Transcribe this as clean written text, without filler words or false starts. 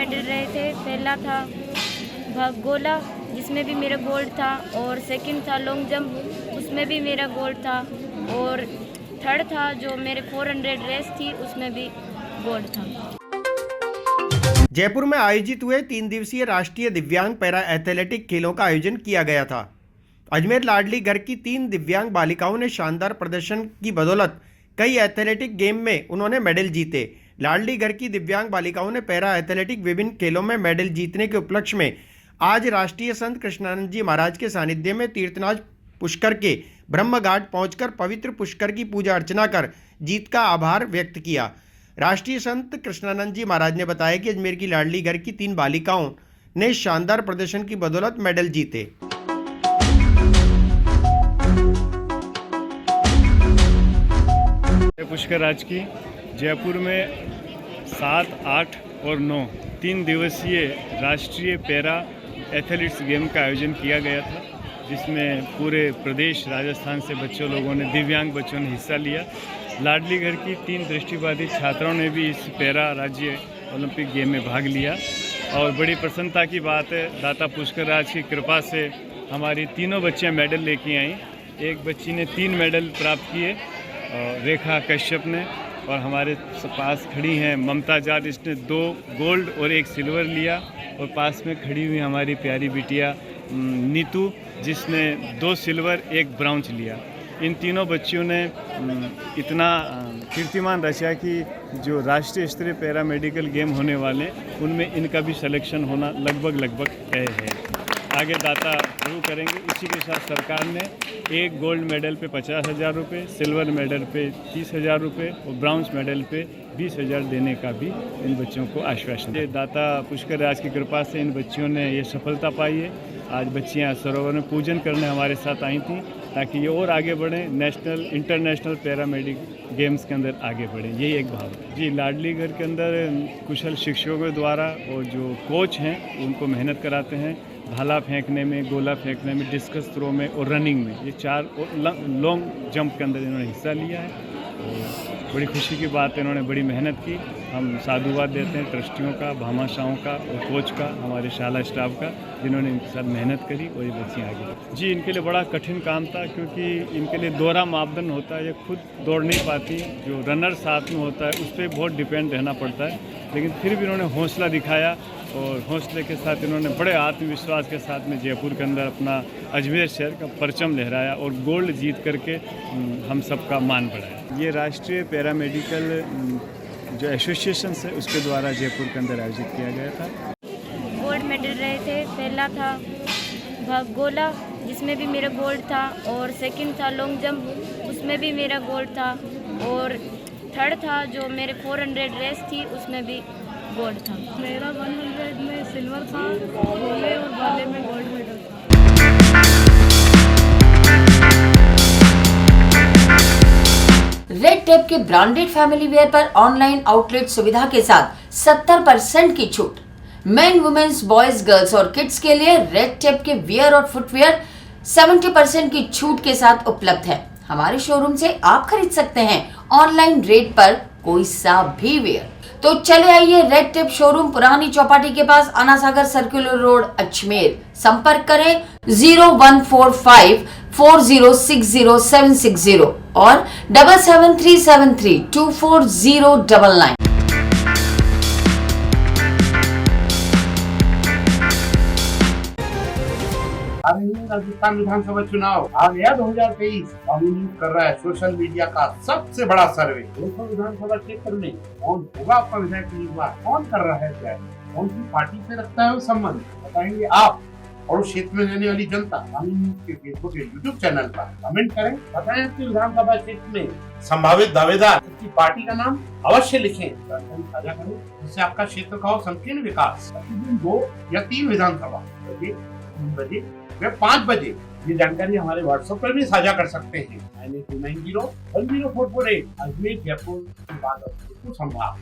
Medal रहे थे। पहला था गोला, जिसमें भी मेरा गोल्ड था, और सेकंड था लॉन्ग जंप, उसमें भी मेरा गोल्ड था, और थर्ड था जो मेरे 400 रेस थी, उसमें भी गोल्ड था। जयपुर में आयोजित हुए 3 दिवसीय राष्ट्रीय दिव्यांग पैरा एथलेटिक खेलों का आयोजन किया गया था। अजमेर लाडली घर की 3 दिव्यांग बालिकाओं ने शानदार प्रदर्शन की बदौलत कई एथलेटिक गेम में उन्होंने मेडल जीते। लाडली घर की दिव्यांग बालिकाओं ने पैरा एथलेटिक विभिन्न खेलों में मेडल जीतने के उपलक्ष्य में आज राष्ट्रीय संत कृष्णानंद जी महाराज के सानिध्य में तीर्थनाथ पुष्कर के ब्रह्म घाट पहुंचकर पवित्र पुष्कर की पूजा अर्चना कर जीत का आभार व्यक्त किया। राष्ट्रीय संत कृष्णानंद जी महाराज ने बताया कि अजमेर की लाडली घर की 3 बालिकाओं ने शानदार प्रदर्शन की बदौलत मेडल जीते। पुष्कर राज की जयपुर में 7, 8 और 9 3 दिवसीय राष्ट्रीय पैरा एथलीट्स गेम का आयोजन किया गया था, जिसमें पूरे प्रदेश राजस्थान से बच्चों लोगों ने, दिव्यांग बच्चों ने हिस्सा लिया। लाडली घर की 3 दृष्टिबाधित छात्राओं ने भी इस पैरा राज्य ओलंपिक गेम में भाग लिया और बड़ी प्रसन्नता की बात है, दाता पुष्कर राज की कृपा से हमारी तीनों बच्चियां मेडल लेके आईं। एक बच्ची ने 3 मेडल प्राप्त किए, रेखा कश्यप ने, और हमारे पास खड़ी हैं ममता जाट, इसने 2 गोल्ड और 1 सिल्वर लिया, और पास में खड़ी हुई हमारी प्यारी बिटिया नीतू, जिसने 2 सिल्वर 1 ब्राउंज लिया। इन तीनों बच्चियों ने इतना कीर्तिमान रचा कि जो राष्ट्रीय स्तरीय पैरा मेडिकल गेम होने वाले उनमें इनका भी सिलेक्शन होना लगभग तय है। आगे दाता जरूर करेंगे। इसी के साथ सरकार ने 1 गोल्ड मेडल पे 50,000 रुपये, सिल्वर मेडल पे 30,000 रुपये और ब्राउन्ज मेडल पे 20,000 देने का भी इन बच्चों को आश्वासन दिया। दाता पुष्कर राज की कृपा से इन बच्चियों ने ये सफलता पाई है। आज बच्चियां सरोवर में पूजन करने हमारे साथ आई थी ताकि ये और आगे बढ़ें, नेशनल इंटरनेशनल पैरामेडिक गेम्स के अंदर आगे बढ़ें, यही एक भाव है। जी, लाडली घर के अंदर कुशल शिक्षकों के द्वारा और जो कोच हैं उनको मेहनत कराते हैं, भाला फेंकने में, गोला फेंकने में, डिस्कस थ्रो में और रनिंग में, ये 4 लॉन्ग जंप के अंदर इन्होंने हिस्सा लिया है। तो बड़ी खुशी की बात है, इन्होंने बड़ी मेहनत की। हम साधुवाद देते हैं ट्रस्टियों का, भामाशाहों का और कोच का, हमारे शाला स्टाफ का, जिन्होंने इनके साथ मेहनत करी और ये बच्चियाँ आगे। जी, इनके लिए बड़ा कठिन काम था क्योंकि इनके लिए दोहरा मापदंड होता है, ये खुद दौड़ नहीं पाती, जो रनर साथ में होता है उस पर बहुत डिपेंड रहना पड़ता है, लेकिन फिर भी इन्होंने हौसला दिखाया और हौसले के साथ इन्होंने बड़े आत्मविश्वास के साथ में जयपुर के अंदर अपना अजमेर शहर का परचम लहराया और गोल्ड जीत करके हम सबका मान बढ़ाया। ये राष्ट्रीय पैरामेडिकल जो एसोसिएशन है उसके द्वारा जयपुर के अंदर आयोजित किया गया था। गोल्ड मेडल रहे थे। पहला था गोला, जिसमें भी मेरा गोल्ड था, और सेकंड था लॉन्ग जंप, उसमें भी मेरा गोल्ड था, और थर्ड था जो मेरे 400 रेस थी, उसमें भी गोल्ड था। मेरा 100 में सिल्वर था, गोले और भाले में गोल्ड मेडल था। रेड टेप के ब्रांडेड फैमिली वेयर पर ऑनलाइन आउटलेट सुविधा के साथ 70% की छूट। मेन, वुमेन्स, बॉयज, गर्ल्स और किड्स के लिए रेड टेप के वियर और फुटवेयर 70% की छूट के साथ उपलब्ध है। हमारे शोरूम से आप खरीद सकते हैं ऑनलाइन रेट पर कोई सा भी वेयर। तो चले आइए रेड टेप शोरूम, पुरानी चौपाटी के पास, आना सागर सर्कुलर रोड, अजमेर। संपर्क करें 0145 4060 और 7737324099। राजस्थान विधानसभा चुनाव आ गया 2023 कर रहा है सोशल मीडिया का सबसे बड़ा सर्वे। दोस्तों, विधानसभा क्षेत्र में कौन होगा आपका विधायक उम्मीदवार, कौन कर रहा है तैयारी, कौन सी पार्टी से रखता है वो संबंध बताएंगे आप और उस क्षेत्र में रहने वाली जनता। के फेसबुक या यूट्यूब चैनल पर कमेंट करें, बताएं आपके विधानसभा क्षेत्र में संभावित दावेदार की पार्टी का नाम अवश्य लिखें, जानकारी साझा करें, जिससे आपका क्षेत्र का हो संकीर्ण विकास। प्रतिदिन 2 या 3 विधानसभा 3 बजे व 5 बजे ये जानकारी हमारे व्हाट्सएप पर भी साझा कर सकते हैं। 9290 10448 अजमेर, जयपुर, संभाग।